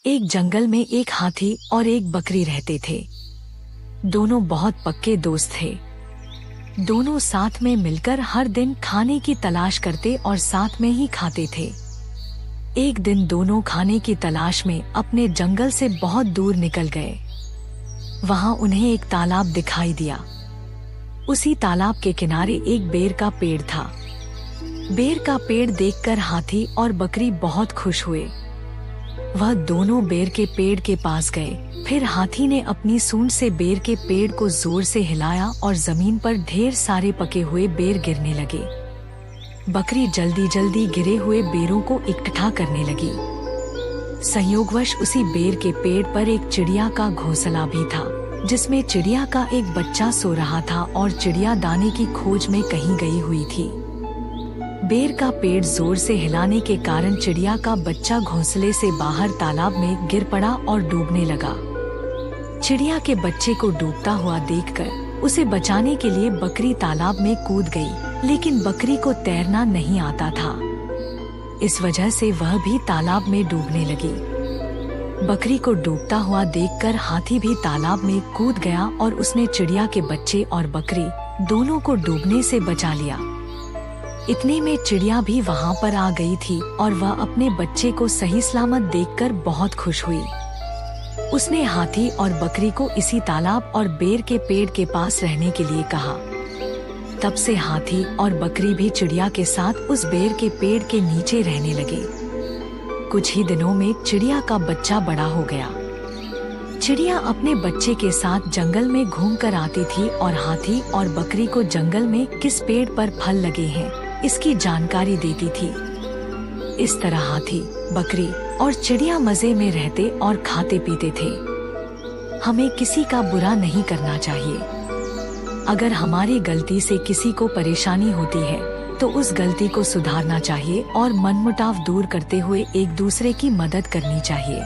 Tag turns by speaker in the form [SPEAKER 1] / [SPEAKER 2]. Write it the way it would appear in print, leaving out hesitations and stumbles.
[SPEAKER 1] एक जंगल में एक हाथी और एक बकरी रहते थे। दोनों बहुत पक्के दोस्त थे। दोनों साथ में मिलकर हर दिन खाने की तलाश करते और साथ में ही खाते थे। एक दिन दोनों खाने की तलाश में अपने जंगल से बहुत दूर निकल गए। वहां उन्हें एक तालाब दिखाई दिया। उसी तालाब के किनारे एक बेर का पेड़ था। बेर का पेड़ देखकर हाथी और बकरी बहुत खुश हुए। वह दोनों बेर के पेड़ के पास गए। फिर हाथी ने अपनी सूंड से बेर के पेड़ को जोर से हिलाया और जमीन पर ढेर सारे पके हुए बेर गिरने लगे। बकरी जल्दी जल्दी गिरे हुए बेरों को इकट्ठा करने लगी। संयोगवश उसी बेर के पेड़ पर एक चिड़िया का घोंसला भी था, जिसमें चिड़िया का एक बच्चा सो रहा था और चिड़िया दाने की खोज में कहीं गई हुई थी। बेर का पेड़ जोर से हिलाने के कारण चिड़िया का बच्चा घोंसले से बाहर तालाब में गिर पड़ा और डूबने लगा। चिड़िया के बच्चे को डूबता हुआ देखकर उसे बचाने के लिए बकरी तालाब में कूद गई, लेकिन बकरी को तैरना नहीं आता था। इस वजह से वह भी तालाब में डूबने लगी। बकरी को डूबता हुआ देखकर हाथी भी तालाब में कूद गया और उसने चिड़िया के बच्चे और बकरी दोनों को डूबने से बचा लिया। इतने में चिड़िया भी वहां पर आ गई थी और वह अपने बच्चे को सही सलामत देखकर बहुत खुश हुई। उसने हाथी और बकरी को इसी तालाब और बेर के पेड़ के पास रहने के लिए कहा। तब से हाथी और बकरी भी चिड़िया के साथ उस बेर के पेड़ के नीचे रहने लगे। कुछ ही दिनों में चिड़िया का बच्चा बड़ा हो गया। चिड़िया अपने बच्चे के साथ जंगल में घूमकर आती थी और हाथी और बकरी को जंगल में किस पेड़ पर फल लगे हैं इसकी जानकारी देती थी। इस तरह हाथी, बकरी और चिड़िया मजे में रहते और खाते पीते थे। हमें किसी का बुरा नहीं करना चाहिए। अगर हमारी गलती से किसी को परेशानी होती है तो उस गलती को सुधारना चाहिए और मनमुटाव दूर करते हुए एक दूसरे की मदद करनी चाहिए।